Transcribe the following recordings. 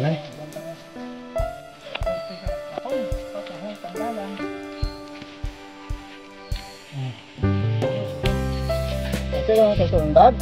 Nay. Ito yung susundad.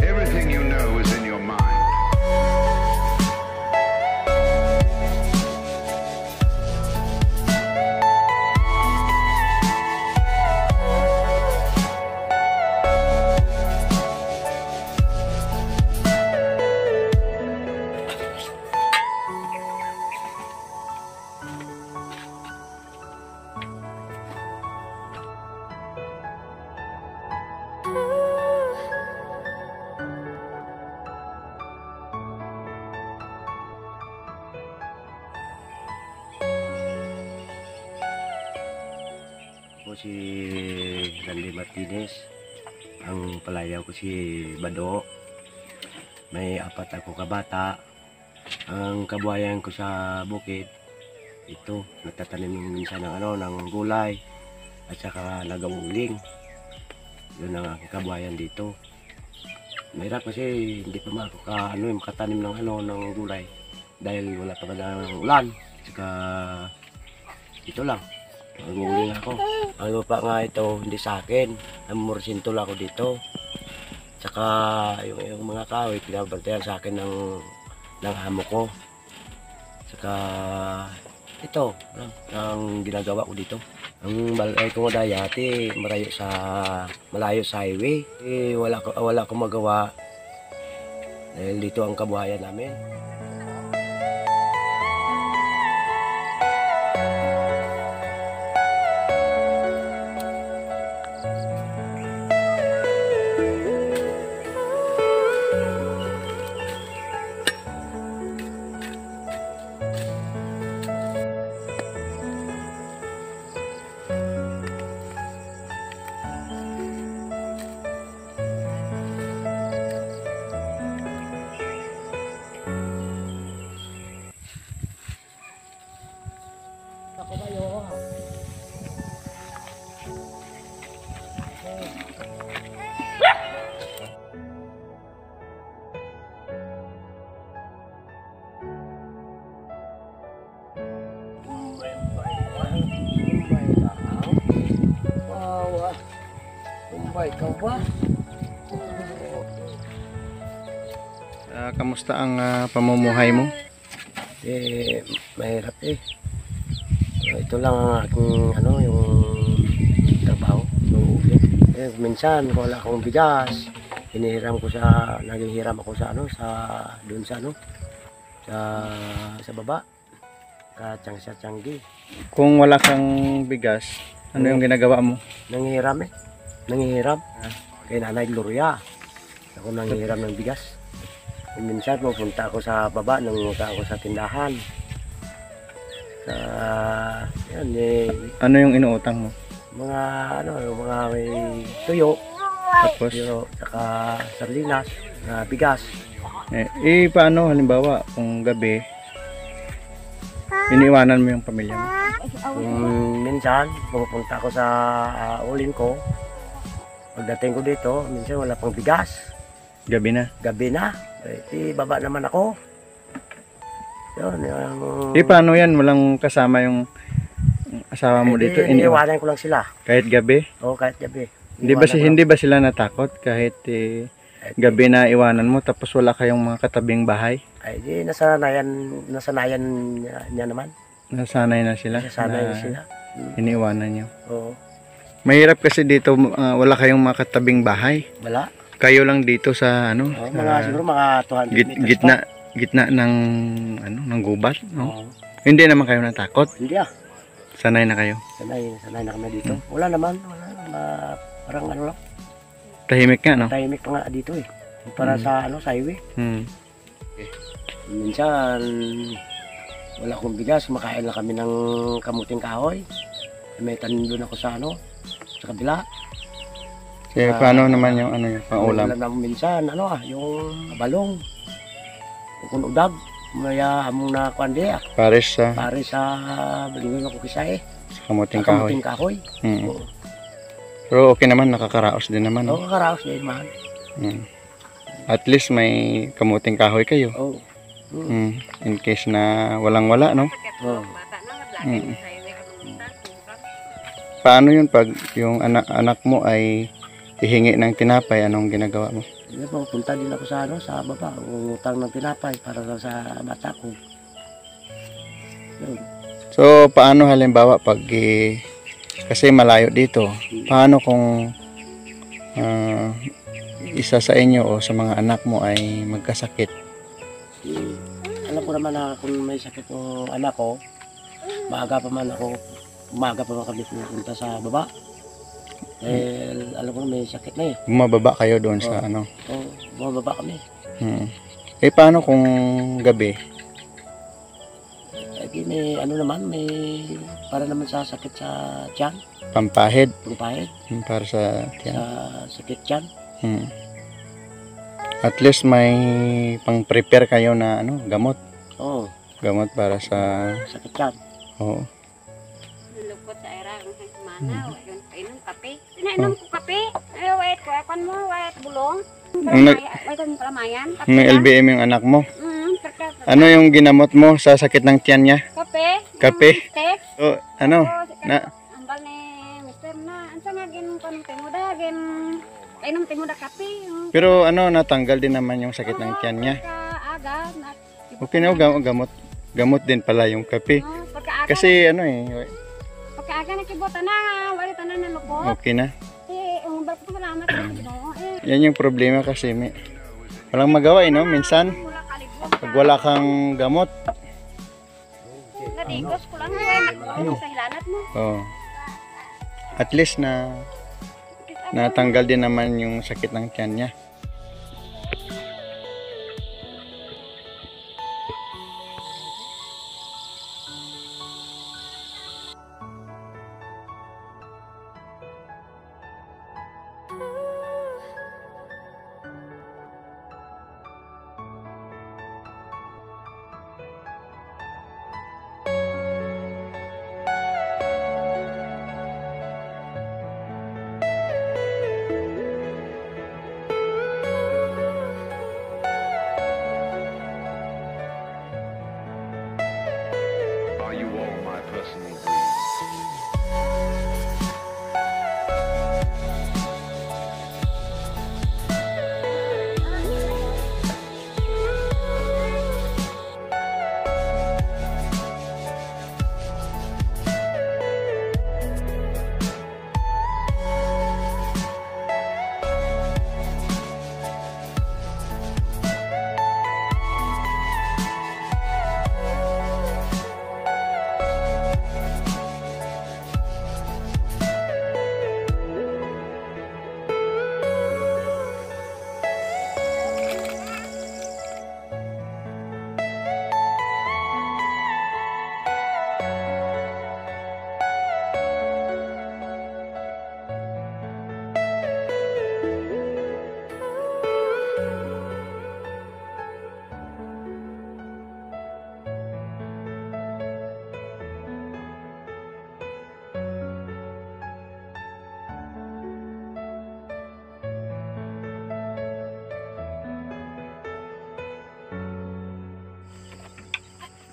Everything you know Martinez. Ang palayaw ko si Bado. May 4 ako kabata. Ang kabuhayan ko sa bukid, ito, nagtatanim minsan ng gulay at saka nagawuling. Yun ang aking kabuhayan dito. Mahirap kasi hindi pa makatanim ng gulay dahil wala pa ng ulan. Saka ito lang, nag-uuling ako. Ang lupa nga ito hindi sa akin, namumursinto lang ako dito. Saka yung mga kahoy pinabantayan sa akin ng amo ko. Saka ito ang ginagawa ko dito. Ang balay ko dayati malayo sa highway. Wala akong magawa dahil dito ang kabuhayan namin. Ako kayo. Kumbay ka ba? Kamusta ang pamumuhay mo? Mahirap eh. Ito lang ang aking yung trabaho. Minsan kung wala akong bigas, naghihiram ako sa sa baba. Sa Tianggi. Kung wala kang bigas, ano yung ginagawa mo? Nanghihiram. Kay Nanay Gloria. Ako nanghihiram ng bigas. Minsan pupunta ako sa baba, nangunguta ako sa tindahan. Ano yung inuutang mo? Mga may tuyo, Tapos? saka sardinas, bigas. Paano halimbawa kung gabi, iniwanan mo yung pamilya mo? Minsan, pupunta ako sa ulin ko. Pagdating ko dito, minsan wala pang bigas. Gabi na? Gabi na. Baba naman ako. Yun, paano yan? Walang kasama yung asawa mo dito? Iniwanan ko lang sila. Kahit gabi? Oo, kahit gabi. Hindi ba sila natakot kahit gabi na iwanan mo tapos wala kayong mga katabing bahay? Ay, di nasanayan niya naman. Nasanay na sila? Nasanay na sila. Iniwanan niyo? Oo. Mahirap kasi dito wala kayong mga katabing bahay. Wala. Kayo lang dito sa siguro mga 200 meters gitna ng gubat, no? Oo. Hindi naman kayo natakot? Hindi ah. Sanay na kayo? Sanay na kami dito. Wala naman. Parang lang. Tahimik nga, no? Tahimik pa nga dito eh. Para sa highway. Minsan wala akong bigas, makain lang kami ng kamuting kahoy. May tanim doon ako sa kabila. Kaya paano naman yung yung pang-ulam? Ulam namin minsan, yung balong. Kung udag, maya among na kuandi ah. Pares sa Balingon ako kisay. sa kamuting kahoy. Kamuting kahoy. Oo. Pero okay naman, nakakaraos din naman. Oo, kakaraos din man. At least may kamuting kahoy kayo. Oo. In case na walang-wala, no? Oo. Paano yun pag yung anak mo ay hihingi ng tinapay, anong ginagawa mo? Punta din ako sa baba, utang ng tinapay para sa bata ko. Yun. So, paano halimbawa pag kasi malayo dito, paano kung isa sa inyo o sa mga anak mo ay magkasakit? Alam ko naman na kung may sakit ng anak ko, umaga pa man kami pupunta sa baba. Alam ko na may sakit na eh. Bumababa kayo doon sa Oo, bumababa kami. Paano kung gabi? Sige, may ano naman, may para naman sa sakit sa tiyan, Pampahid. pangpahid, Para sa sa tiyan. sakit tiyan. Hmm. At least may pang-prepare kayo na ano, gamot. Oo, Gamot para sa... sakit tiyan. Oo. Lupot sa era ang mana, yun painom kape. Pinainom ko kape. Ay, wait ko, akan mo, wait bulong. Wait ang palamayan. Kape May lang. LBM yung anak mo. Perka. Ano yung ginamot mo sa sakit ng tiyan niya? Kape. Kape? Steak. So, ano? Na, Ambal ni Mister na, ansa nga gin kanong timuda, gin painom timuda kape. pero ano, natanggal din naman yung sakit ng tiyan niya. Pagka-aga. Okay na, gamot. Gamot din pala yung kape. Pagka-aga. Kasi ano eh, Pagka-aga na kibutan na, wala tanan na lupot. okay na. Umbal ko salamat sa Ginoo. Yan yung problema kasi may walang magawa no? Minsan, Mula kalibog. pag wala kang gamot, Nadigos ko lang sa hilanat mo. oh, at least na natanggal din naman yung sakit ng tiyan niya. Are you all my personal dreams?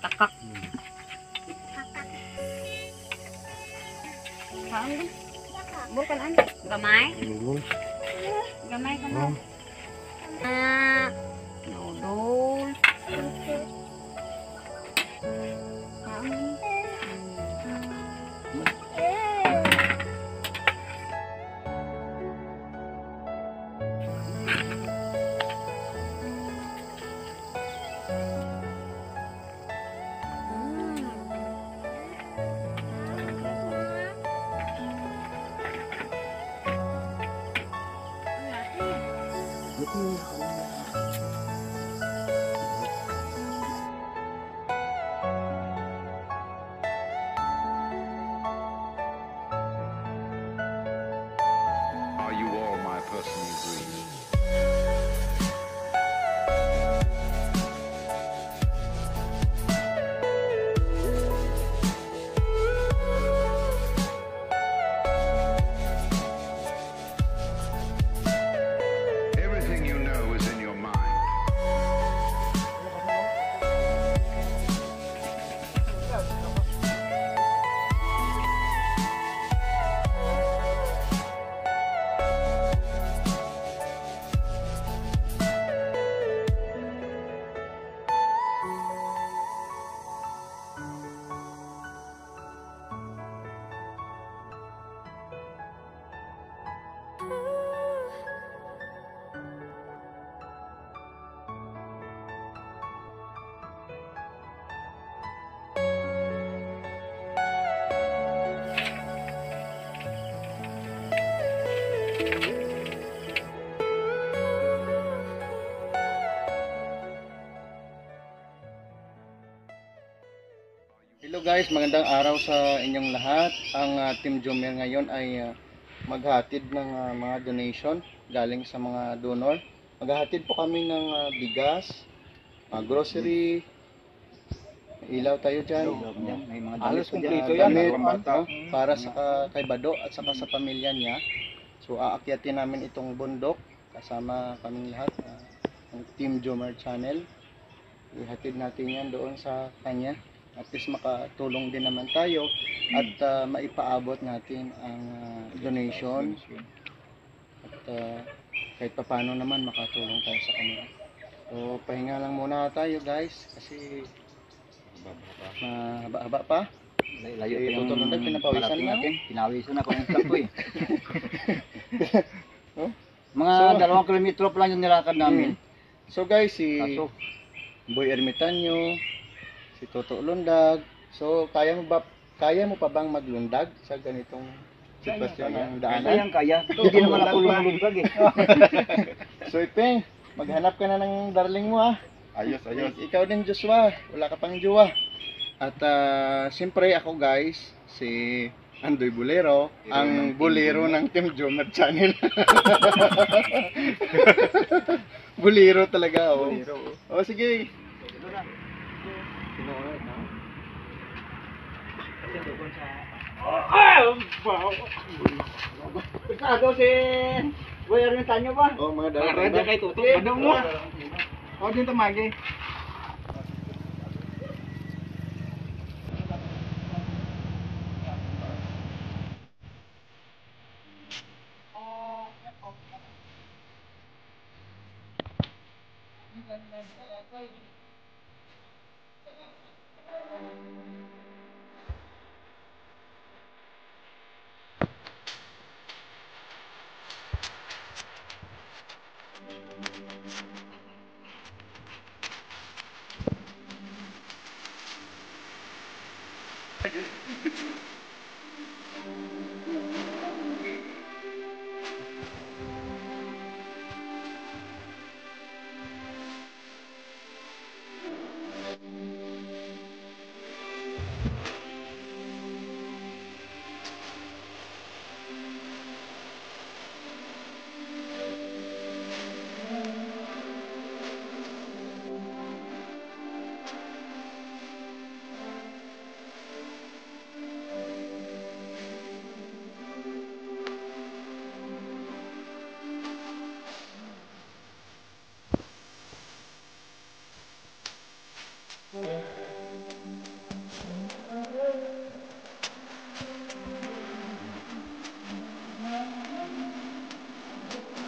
Takak. Saan din? Bukan an. Gamay. Gamay ka mo. Nodol. Saan? Are you all my personal dreams? Everything you know is in your mind. guys, magandang araw sa inyong lahat. Ang Team Jomer ngayon ay maghatid ng mga donation galing sa mga donor. Maghahatid po kami ng bigas, grocery, ilaw tayo dyan. May mga Halos kumpleto yan, yan. para sa kay Bado at saka sa pamilya niya. So aakyatin namin itong bundok kasama kaming lahat ng Team Jomer Channel. Ihatid natin yan doon sa kanya. At least makatulong din naman tayo at maipaabot natin ang donation. At kahit paano naman makatulong tayo sa kanila. So pahinga lang muna tayo guys kasi mahaba-haba pa. Layo Eh, tutulong na, pinapawisan na. Pinawisan ako ng truck ko eh. Oh? Mga So, 2 kilometro pa lang yung nilakad namin. So guys, si Kaso, Boy Ermitanyo, si Toto Lundag. So kaya mo pa bang maglundag sa ganitong sitwasyon ng daanan? kaya. Hindi naman ako lumulundag eh. So Ipeng, maghanap ka na ng darling mo ah. Ayos, Ikaw din Joshua, wala ka pang jowa. At siyempre ako guys, si Andoy Bolero, ang bolero ng Team Jomer Channel. Bolero talaga oh. Oh sige. Ikaw si Boy Armentanyo ba? Oh mga Parada kay Tuto. Badong mo. Oh din tamagi.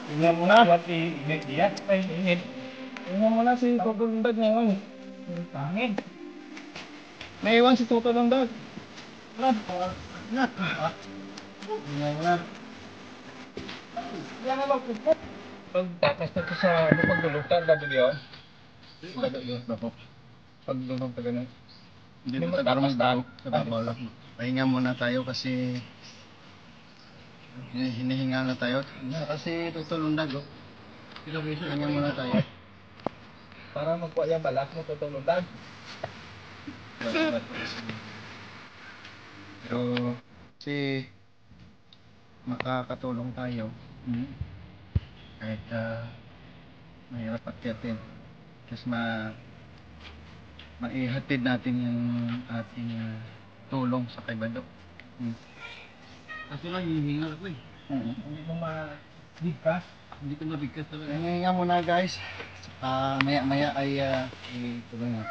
Tingnan mo na. Pati init yan. Ay, init. Tingnan mo na si Toto Lundag ngayon. Tangin. Naiwan si Toto Lundag. Wala. Tingnan mo na. Yan na lang. Pagtakas na ito sa pagdulugtan, gabi yun. Pagdulog ka ganun. Hindi mo na tayo tapas-tahan. sa babaw lang. Pahinga muna tayo kasi hinihinga na tayo. Kasi tutulundag oh. Pahinga muna tayo. Para magkuha yung balas mo, Toto Lundag. Pero kasi makakatulong tayo. Kahit mahirap akyatin. Kasi maihatid natin yung ating tulong sa kay Bado. Kaso lang hihingal ako eh. Hindi mo ma-bigkas. Hindi ko mabigkas talaga. Hihinga muna guys. Maya-maya ay ituloy na.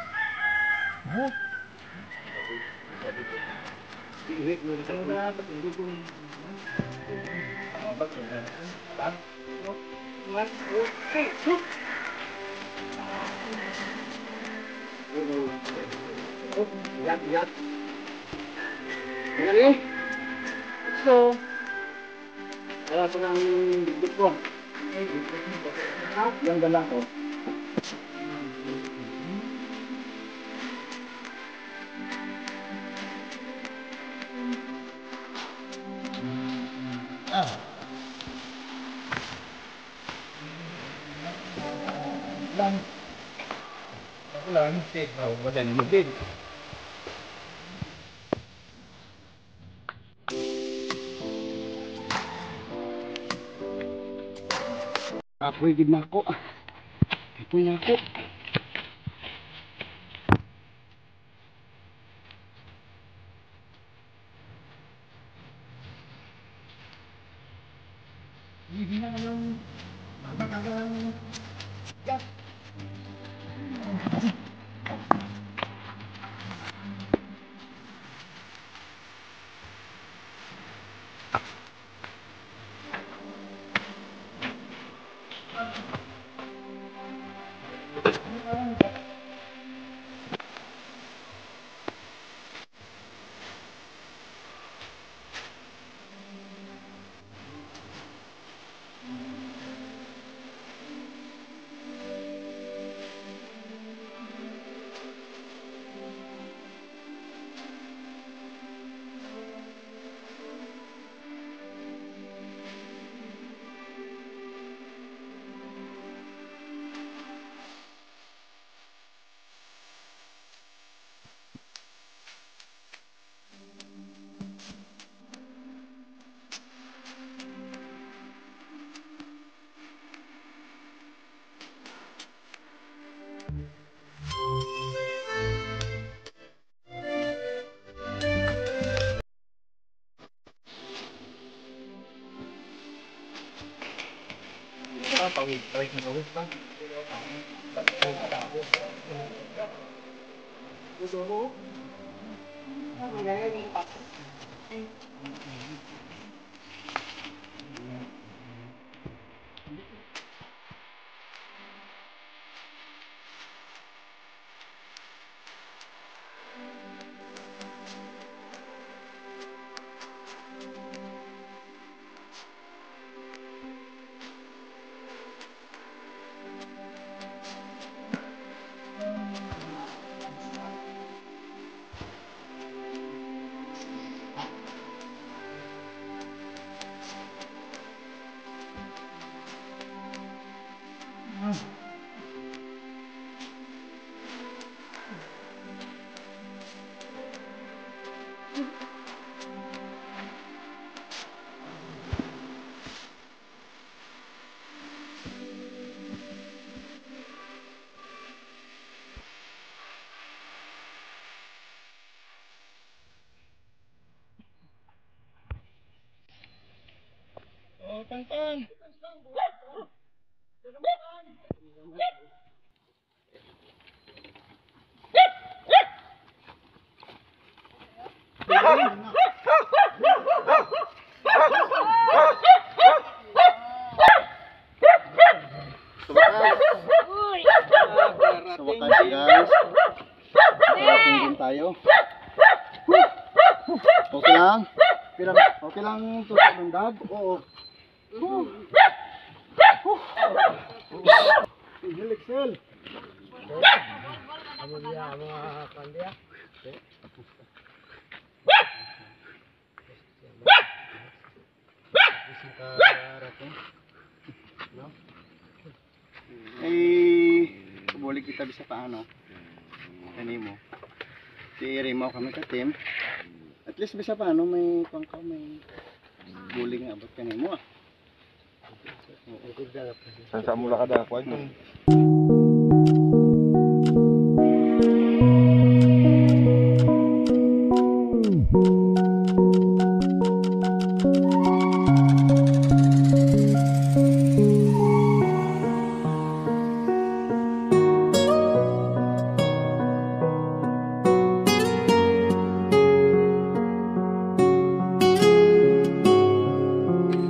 Yan. Ano? So, wala pa ng bigit ko. Yung dala ko. Lang. Ako lang, take. Madali mo din. Apoy gid nako. Apoy nako. Oh, Pangpang. Sa wakas guys. Nakarating din tayo. Okay lang? Okay lang tutok ng dag? Oo. Excel. Buli kita bisa paano kanimo i-remo kami ka team at least bisa paano may pangkaw may buling abot kanimo Sa mula kada ako ito.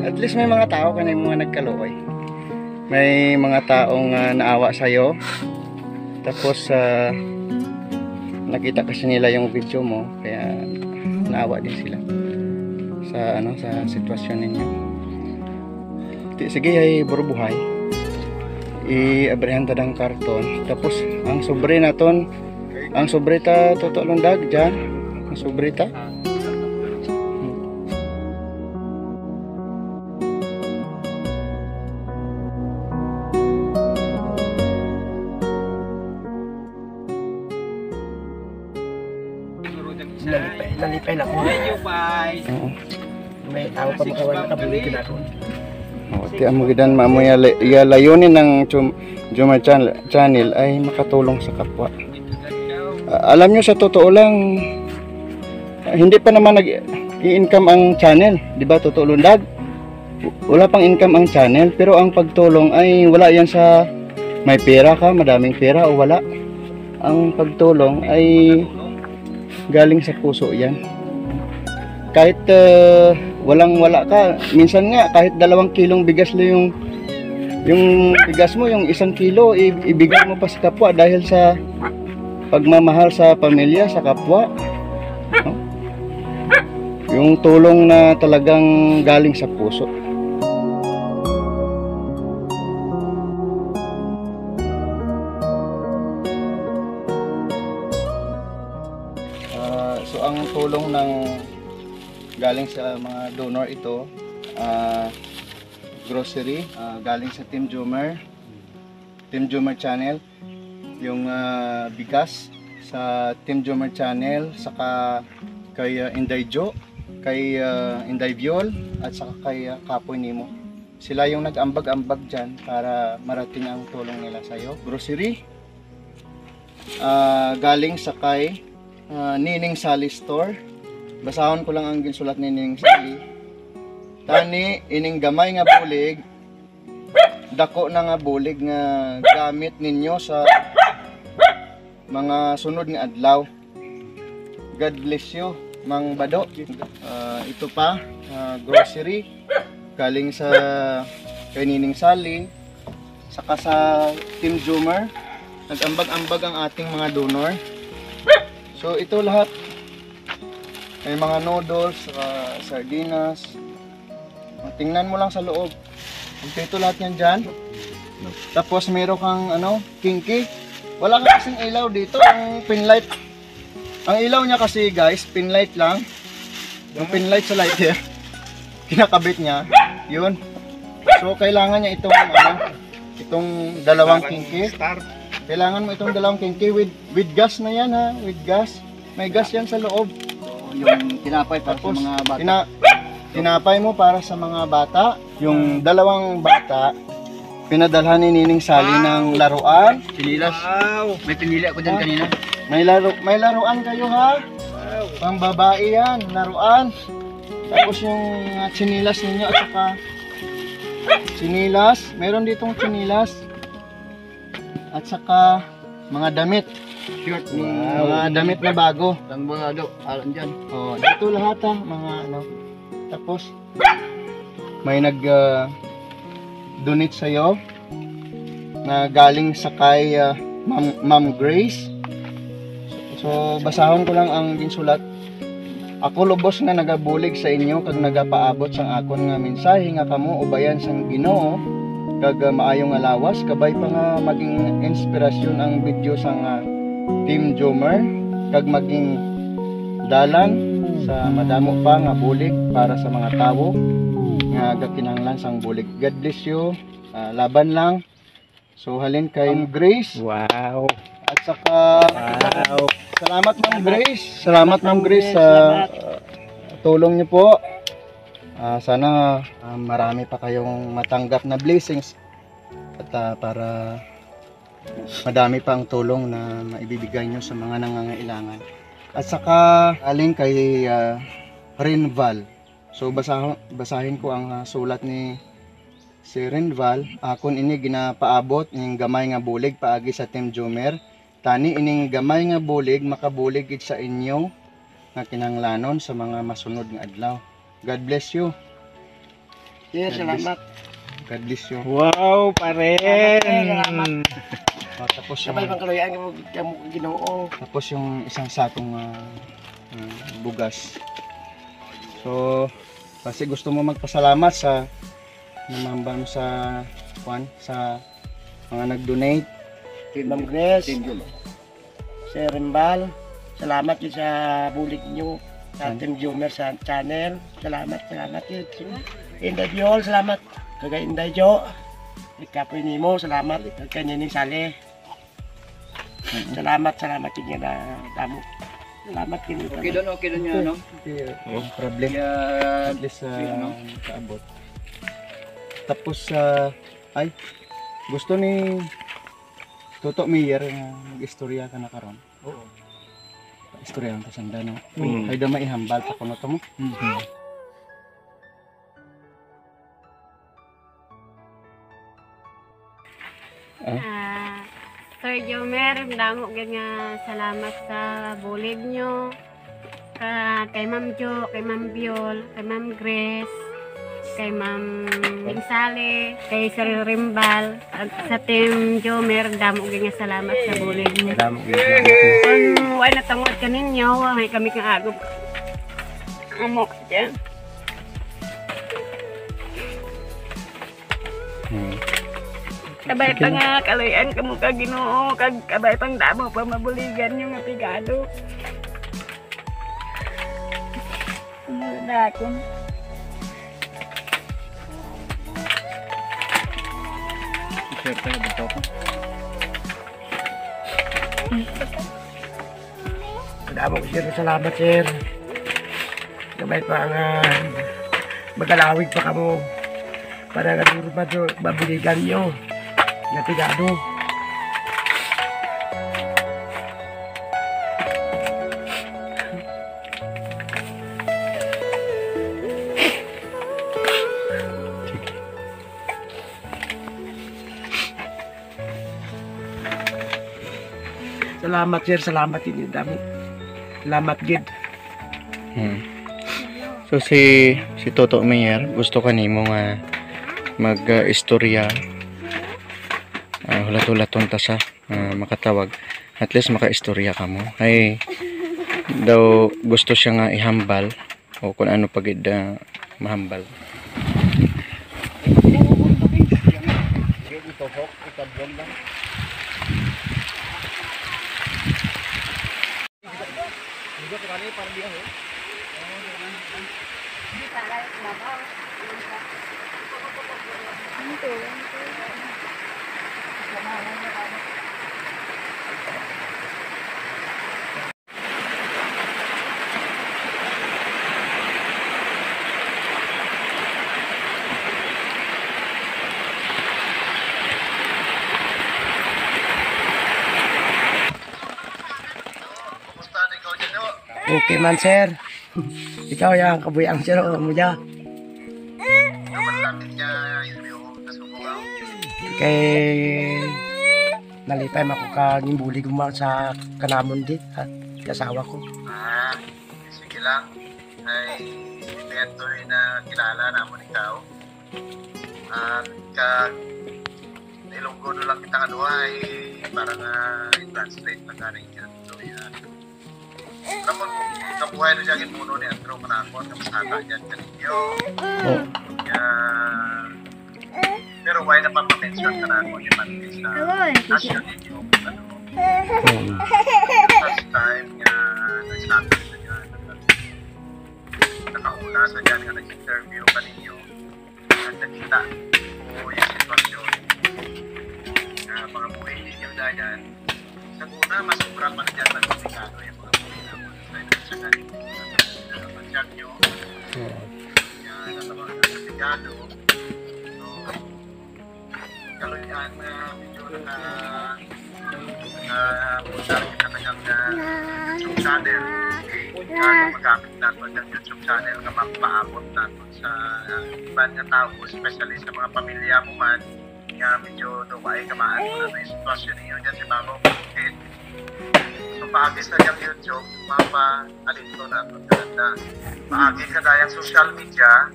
at least may mga tao kanimo mga nagkaluoy. May mga taong naawa sa'yo. Tapos nakita kasi nila yung video mo, kaya naawa din sila sa sitwasyon ninyo. Sige ay burubuhay. I-abrihan ta ng karton. Tapos ang sobre naton, ang sobreta totoo lang dag dyan. Ang sobreta. Nalipay na ko. Oo. May tao pa makawan nakabuli ka na doon. Oo. Ti amugidan mamo ya layunin ng Jomar Channel ay makatulong sa kapwa. Alam nyo, sa totoo lang, hindi pa naman nag-i-income ang channel, di ba? Totoo lundag. Wala pang income ang channel, pero ang pagtulong ay wala yan sa may pera ka, madaming pera o wala. Ang pagtulong ay galing sa puso yan. Kahit walang-wala ka, minsan nga kahit 2 kilong bigas lang yung bigas mo, yung 1 kilo ibigay mo pa sa kapwa dahil sa pagmamahal sa pamilya, sa kapwa. No? Yung tulong na talagang galing sa puso. So ang tulong ng galing sa mga donor ito, grocery, galing sa Team Jomar Channel, yung bigas sa Team Jomar Channel, saka kay Inday Jo, kay Inday Viol, at saka kay Kapoy Nemo. Sila yung nag-ambag-ambag dyan para marating ang tulong nila sa'yo. Grocery, galing sa kay Nining Sally Store. Basahon ko lang ang ginsulat ni Nining Sally. Tani, ining gamay nga bulig, dako na nga bulig nga gamit ninyo sa mga sunod nga adlaw. God bless you, Mang Bado. Ito pa, grocery, galing sa kay Nining Sally, saka sa Team Jomar. Nag-ambag-ambag ang ating mga donor. So ito lahat, may mga noodles, sardinas. Tingnan mo lang sa loob. Ito lahat yan dyan. Tapos meron kang kinky. Wala ka kasing ilaw dito, ang pinlight. Ang ilaw niya kasi guys, pinlight lang. Yung pinlight sa lighter, kinakabit niya. Yun. So kailangan niya itong 2 kinky. Kailangan mo itong 2 kinky with gas na yan ha, with gas. May gas yan sa loob. So, yung tinapay para sa mga bata. Tinapay mo para sa mga bata. Yung 2 bata, pinadalhan ni Nining Sally ng laruan. Sinilas. Wow! May pinili ako dyan kanina. May laruan kayo ha. Pang babae yan, laruan. Tapos yung chinilas ninyo at saka chinilas. Meron ditong chinilas. At saka mga damit. Shirt. Mga damit na bago. Ang mga alam dyan. Oh, dito lahat ha, mga Tapos may donate sa'yo na galing sa kay Ma'am Grace. So basahon ko lang ang ginsulat. Ako lubos nga nagabulig sa inyo kag nagapaabot sang akon nga mensahe nga kamo ubayan sang Ginoo kag maayong alawas kabay pa nga maging inspirasyon ang video sang Team Jomar kag maging dalan sa madamo pa nga bulig para sa mga tawo nga gakinahanglan sang bulig. God bless you. Laban lang. So halin kay Grace. Wow. At saka salamat Ma'am Grace. Salamat Ma'am Grace sa tulong niyo po. Sana marami pa kayong matanggap na blessings at para madami pa ang tulong na maibibigay niyo sa mga nangangailangan. At saka aling kay Renval. So basahin ko ang sulat ni si Renval. Akon ini ginapaabot ning gamay nga bulig paagi sa Team Jomar. Tani ining gamay nga bulig makabulig gid sa inyo nga kinahanglanon sa mga masunod nga adlaw. God bless you. Yes, salamat. God bless you. Wow, paren. Tapos yung, Sabay bang kaloyan mo Ginoo. tapos yung isang sakong bugas. So kasi gusto mo magpasalamat sa namambang sa mga nag-donate. Ma'am Grace. Sir Rimbal. Salamat yun sa bulig niyo sa Team Jomar sa channel. Salamat yun. Inday Viol, salamat. Kagay Inday Jo. Kapoy Nemo, salamat. Kay Nining Sally. Salamat yun na damo. Salamat yun. Okay doon yun, ano? Problem. Yeah. At least kaabot. Tapos ay gusto ni Toto Mayor nga mag-istorya ka na karon. Oo. Istorya ang kasanda no. Mm. Ay da maihambal pa kuno to mo. Sir Jomer, damo gyud nga salamat sa bulid nyo. Kay Ma'am Jo, kay Ma'am Biol, kay Ma'am Grace, kay Ma'am Mingsale, kay Sir Rimbal, at sa Team Jomer, damo gyud nga salamat sa bulid nyo. Damo Kung wala natangod ka ninyo, may kami kang agog. Amok dyan. Kabay pa nga, kalayan ka mo ka Ginoo, kag kabay pang damo pa mabuligan yung apigado. Umula ako. Share tayo dito ko. Damo ko sir, salamat sir. Gamay pa nga magalawig pa kamo para nga mabuligan nyo. Natigado. Salamat sir, salamat din dami. Salamat gid. So si Toto Mayor gusto kanimo nga mag-istorya hulat-hulatong tasa makatawag at least maka-istorya ka mo ay daw gusto siya nga ihambal o kung ano pagid mahambal. Okay man sir. Ikaw yang kabuyang sir o mo dya. Kay nalipay mako ka gimbuli gumawa sa kanamon di ha kasawa ko. Sige lang ay mentor na kilala namon ikaw at nilunggo no lang kita kanwa ay parang i-translate na galing yan. So yan. Namun, kabuhay na dyan yung puno ni Andrew Manakon, kamasata dyan kaninyo. Pero why na papamention ka na ako yung mantis na nasyon ninyo. First time nga nagsabi na dyan, nakauna sa dyan nga nag-interview ka ninyo, at nakita po yung sitwasyon na mga buhay ninyo na yan. Sa una, mas sobrang pa dyan nag-obligado yung mga buhay na mo sa ganito na pansyak nyo. Yan, at mga nag-obligado. So, kaloyan na medyo punta rin kita kanyang YouTube channel. Magamit natin ang YouTube channel na mapaabot natin sa ibang nga tao, especially sa mga pamilya mo man, nga medyo duway kamaan mo na yung sitwasyon niyo dyan si Mama Bukit. So, paagis na yung YouTube, mapaalin ko natin ganda. Paagi ka dayang social media,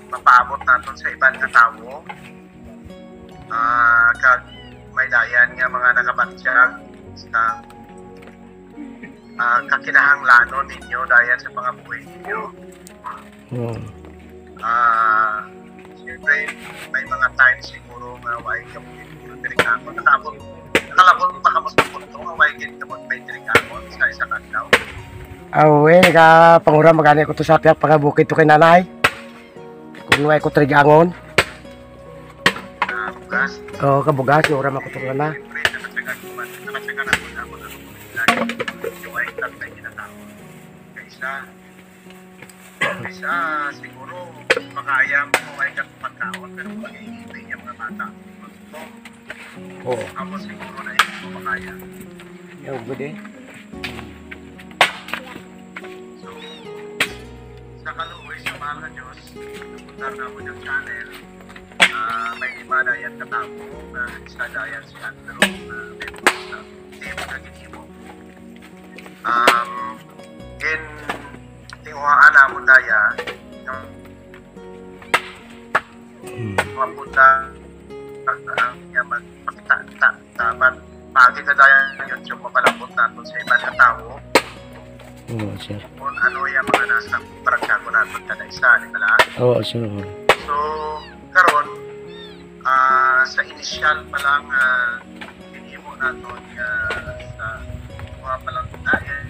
mapaabot natin sa ibang nga tao. Kag may dayan nga mga nakabatsyag sa kakinahanglanon ninyo dayan sa mga buhay ninyo. Siyempre, may mga times siguro nga why ka mo tinigakon. Nakalabot pa ka mo sa punto nga why ka mo may tinigakon sa isang adlaw. Awe, nagapangura magani ko to sa piyak pagabukid to kay nanay. Kung way ko trigangon. Bukas. Oo, kabugas, yung oram ako to na. Siyempre, nakatsaga na kung ako na yung ay tatay kinatawag. Kaysa, Isa, siguro, makaya mo ay pagkaon, pero pag-iintay niya mga bata. Oo. Ako siguro na hindi mo makaya. Yung bude. So, sa kaluoy sa mga Diyos, napuntar na mo yung channel. May lima na yan katabo na isa na yan si Andrew na may mga hindi mo nagigimo. In tinguhaan na mo daya yung mapunta ang yaman pakita dapat pagi ka daya yun yung mapalapot natin sa ibang na tao Oo, sir. kung ano yung mga nasa paragkago natin kada isa, di ba lang? Oo, sir. So, karon sa initial pa lang hinimo natin sa mga palang dahil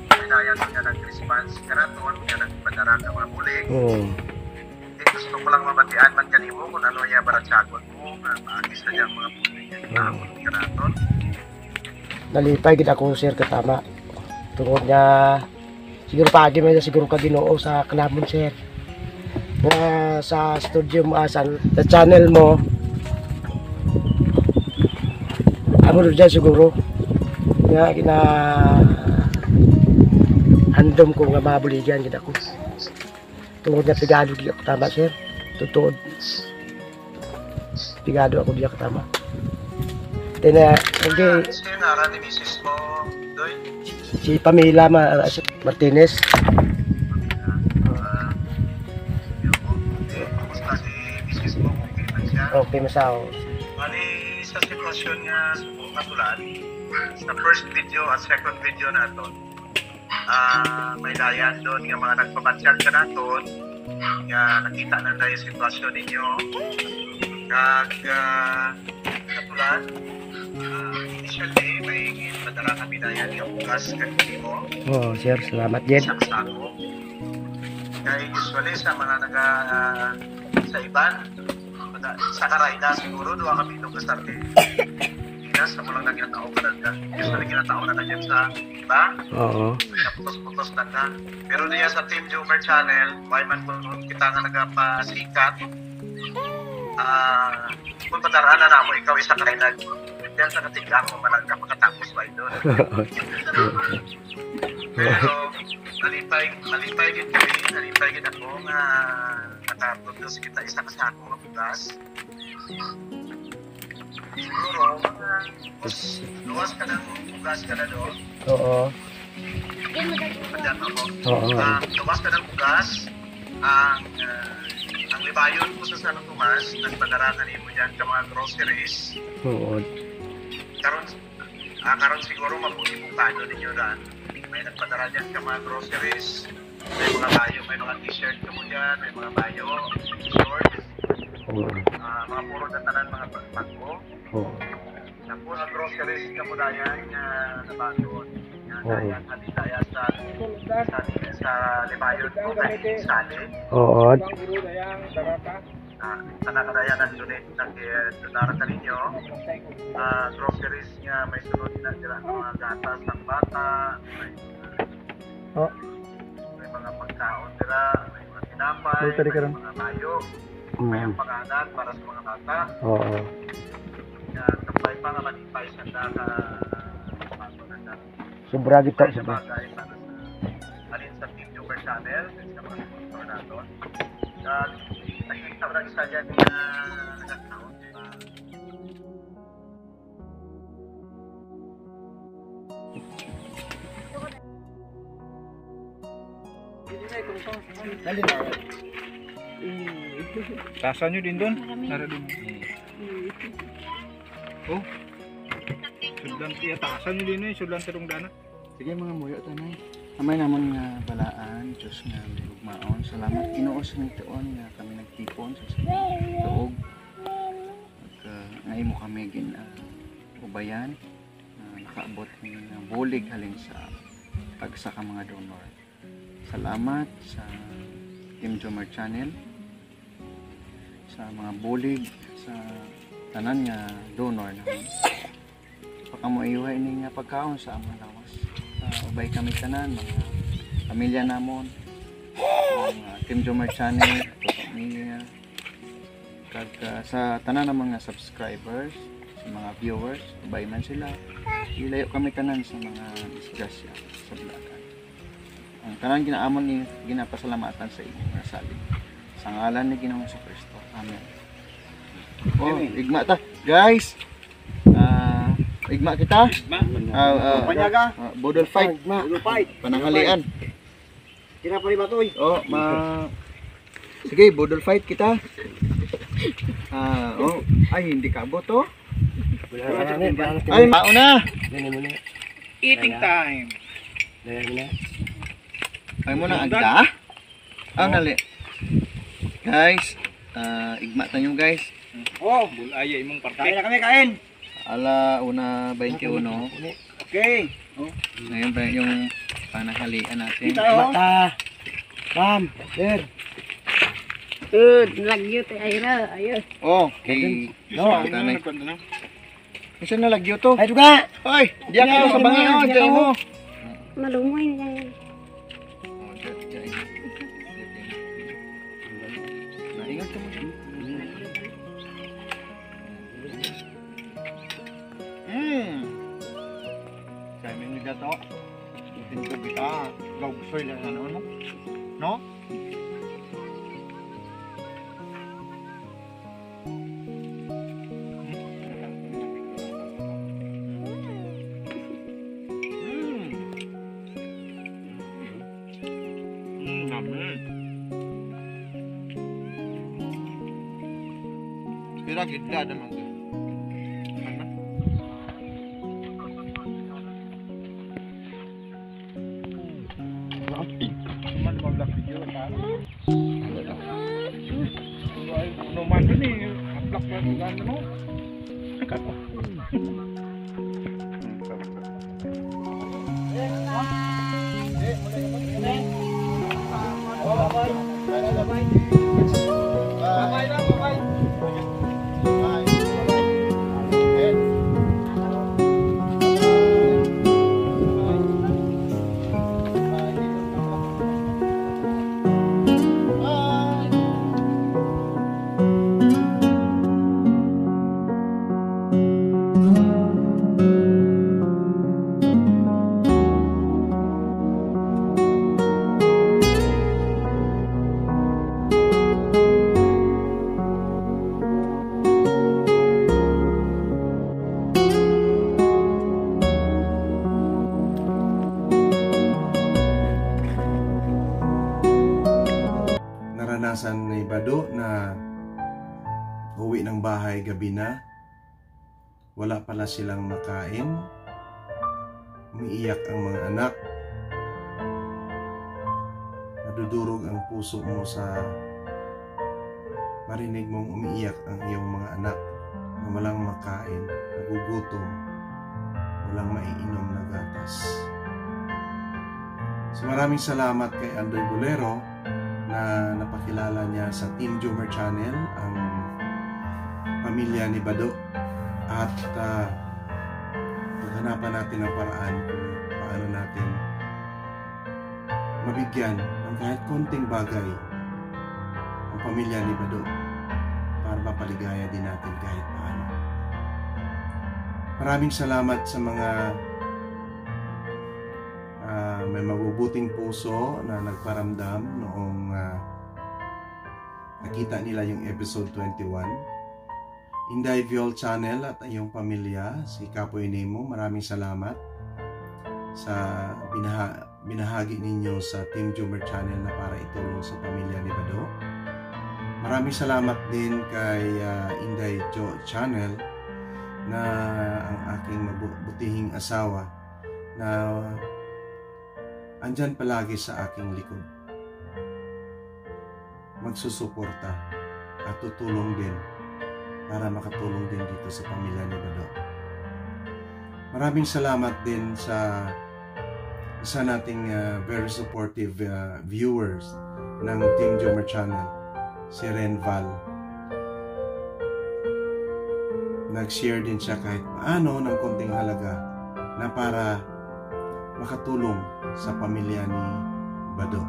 pinayan ko niya nag-response karaton, niya nagpadara ka mga bulig. Oo. Hindi gusto ko lang mabatian man kanimo kung ano yung baratsagon mo, maagis na diyang mga bulig yung taon karaton. Nalipay gid ako, sir, katama. Tungod nga siguro pagi may siguro ka Ginoo sa kanamon, sir. Nga sa studio mo sa channel mo. Amo dyan siguro. Nga gina handom ko nga mabuligan gid ako. Tungod nga pigado gid ako tama, sir. Tutuod. Pigado ako diya katama. Tena, okay. Sino nara ni misis mo, Doy? Si Pamela Martinez. Kumusta si misis mo? Okay man siya? Okay, masaw. Bali, sa sitwasyon nga subong katulad, sa first video at second video naton, may dayan doon nga mga nagpapasyal ka naton, nga nakita na tayo yung sitwasyon ninyo. Katulad, initially, may padala kami dayan yung bukas kanini mo. Oh, sir, salamat din. Saksako. Kaya usually sa mga sa iban, sa Karayda siguro, doon kami itong kasarte. Pinas, sa mulang nagkinatao ka na. Usually kinatao na na dyan sa iba. Oo. Naputos-putos na na. Pero diya sa Team Jomer Channel, why man kung kita nga nagpasikat, kung padaraan na na mo, ikaw isa ka na yan sa katigang mo malang ka makatapos ba ito. Pero nalipay gid ako nga nakaproduce kita isa ka sa akong bugas. Siguro luwas ka ng bugas ka na doon. Oo. Padyan ako. Oo. Luwas ka ng bugas. Ang libayon ko sa San Tomas, nagpadara kanimo dyan ka mga groceries. Oo. Karon siguro mabuti-bukado ninyo dyan. May nagpadara dyan ka mga groceries. May mga bayo, may mga t-shirt ka mo dyan, may mga bayo, shorts, Oo. mga puro datanan mga bago. Oo. Na puro groceries ka mo dayan nga nabago. Dayan, hadidaya sa libayon ko kay Sali. Oo. Kanakadaya ng donate ng donara ka ninyo. Groceries nga may sunod na sila mga gatas ng bata, Oh. may mga pagkaon nila, may mga tinapay, may mga bayo, may ang panganan para sa mga bata. Oo. Kapay pa nga manipay sa daka pagkakunan. Sobra kita Sa sobra. bagay para sa alin sa Team Joker Channel, sa mga sponsor natin. Nakikita ko lang isa dyan na nag-account. Tasan nyo din doon? Nara din. Oh. Sudan tiya tasan nyo din sudan terong dana. Sige mga muyo tanay. Amay namon nga balaan, Diyos nga lugmaon. Salamat Ginoo sa nitoon nga kami nagtipon sa tuog. Ngay mo kami ubayan. Nakaabot ng bulig halin sa pagsaka mga donor. Salamat sa Team Jomer Channel, sa mga bulig, sa tanan nga donor namin. Pakamuiway ni nga pagkaon sa among lawas. Ubay kami tanan, mga pamilya namon, mga Team Jomar Channel, ato pamilya, kag sa tanan ng mga subscribers, sa mga viewers, ubay man sila, ilayo kami tanan sa mga disgrasya sa bulakan. Ang tanan ginaamon ni ginapasalamatan sa inyo nga salig. Sa ngalan ni Ginoong Jesucristo. Amen. Oh, igma ta. Guys, igma kita. Panyaga. Budol fight. Pananghalian. Tira pa rin matoy. Oh, sige, budol fight kita. Ay, hindi ka abot, oh. Ay, mauna. Eating time. Ay mo na agda. Nali. Guys, igma tayo guys. Oh, bulaya imong parte. Kain na kami, kain. Ala, 1:21. Okay. Ngayon pa yung panahalian natin. Mata. Ma'am, sir. Good, lagyo tayo ayos. Oh, okay. No, Tanay. Isa na lagyo to. Ay, duga. Ay, diyan ka sa bangin. Diyan mo. Malumoy na yan. Naingat ka mo. Kaya may nila to. Itinto kita. Gawgusoy lang ano. No? Kira gidla naman to. Ano? Man mag video ta. No man ni upload na gan no. Kato. Naranasan ni Bado na uwi ng bahay gabi na, wala pala silang makain, umiiyak ang mga anak, nadudurog ang puso mo sa marinig mong umiiyak ang iyong mga anak na walang makain, nagugutom, walang maiinom na gatas. So maraming salamat kay Andoy Bolero na napakilala niya sa Team Jomar Channel ang pamilya ni Bado, at paghanapan natin ang paraan kung paano natin mabigyan ng kahit konting bagay ang pamilya ni Bado para mapaligaya din natin kahit paano. Maraming salamat sa mga may mabubuting puso na nagparamdam noong nakita nila yung episode 21. Inday Viol Channel at iyong pamilya, si Kapoy Nemo, maraming salamat sa binahagi ninyo sa Team Jomar Channel na para itulong sa pamilya ni Bado. Maraming salamat din kay Inday Jo Channel na ang aking mabutihing asawa na andyan palagi sa aking likod, magsusuporta at tutulong din para makatulong din dito sa pamilya ni Bado. Maraming salamat din sa isa nating very supportive viewers ng Team Jomar Channel, si Renval. Nag-share din siya kahit paano ng konting halaga na para makatulong sa pamilya ni Bado.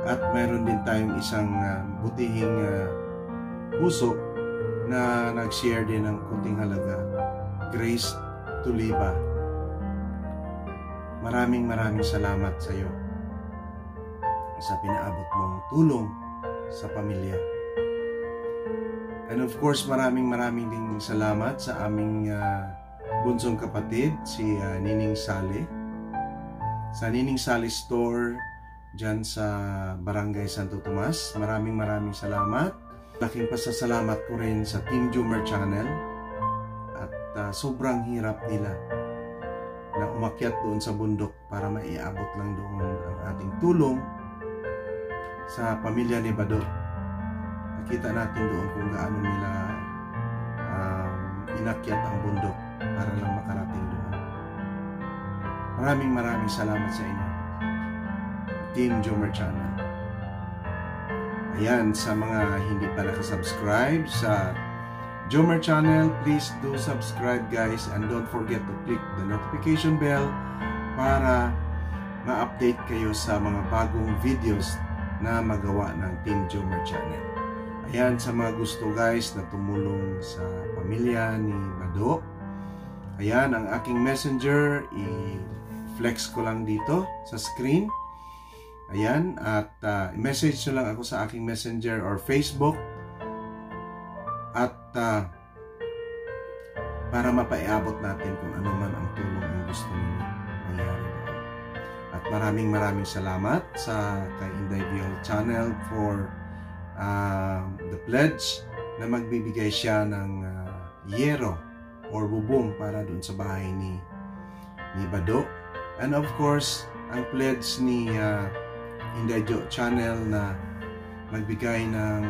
At mayroon din tayong isang butihing puso na nag-share din ng kunting halaga, Grace Tuliba. Maraming salamat sa iyo sa pinaabot mong tulong sa pamilya. And of course, maraming ding salamat sa aming bunsong kapatid, si Nining Sally. Sa Nining Sally Store, dyan sa Barangay Santo Tomas. Maraming salamat. Laking pasasalamat ko rin sa Team Jomer Channel. At sobrang hirap nila na umakyat doon sa bundok para maiabot lang doon ang ating tulong sa pamilya ni Bado. Nakita natin doon kung gaano nila inakyat ang bundok para lang makarating doon. Maraming salamat sa inyo, Team Jomer Channel. Ayan, sa mga hindi pa nakasubscribe sa Jomer Channel, please do subscribe guys, and don't forget to click the notification bell para ma-update kayo sa mga bagong videos na magawa ng Team Jomer Channel. Ayan, sa mga gusto guys na tumulong sa pamilya ni Bado, ayan ang aking messenger, i-flex ko lang dito sa screen. Ayan, at message nyo lang ako sa aking messenger or Facebook at para mapaiabot natin kung ano man ang tulong ang gusto ninyo mangyari doon. At maraming salamat sa kay Inday Viol Channel for the pledge na magbibigay siya ng yero or bubong para doon sa bahay ni Bado. And of course, ang pledge ni Inday Jo Channel na magbigay ng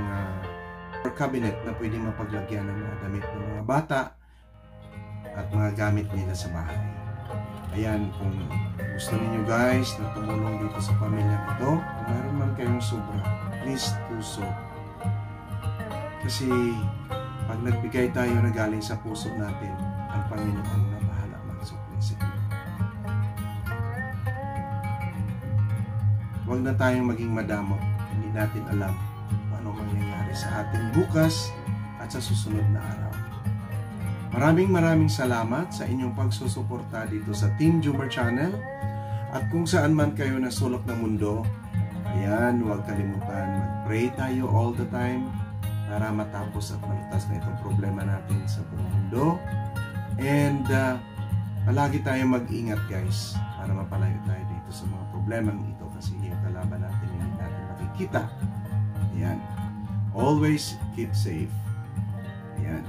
cabinet na pwedeng mapaglagyan ng mga damit ng mga bata at mga gamit nila sa bahay. Ayan, kung gusto niyo guys na tumulong dito sa pamilya ito, kung meron man kayong sobra, please do so. Kasi pag nagbigay tayo na galing sa puso natin, ang Panginoon na bahala magsupli sa inyo. Huwag na tayong maging madamot. Hindi natin alam kung ano mangyayari sa ating bukas at sa susunod na araw. Maraming salamat sa inyong pagsusuporta dito sa Team Jomer Channel. At kung saan man kayo nasulok ng mundo, ayan, huwag kalimutan, mag-pray tayo all the time para matapos at malutas na itong problema natin sa buong mundo. And palagi tayong mag-ingat guys para mapalayo tayo dito sa mga problemang ito kasi yung kalaban natin hindi natin makikita. Ayan. Always keep safe. Ayan.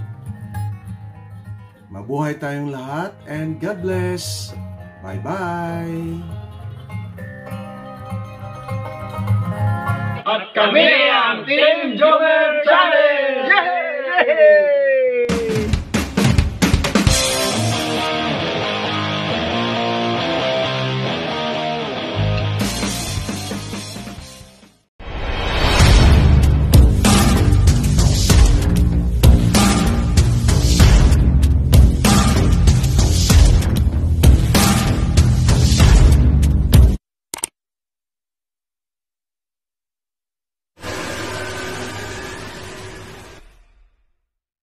Mabuhay tayong lahat and God bless. Bye-bye. At kami ang Team Jomer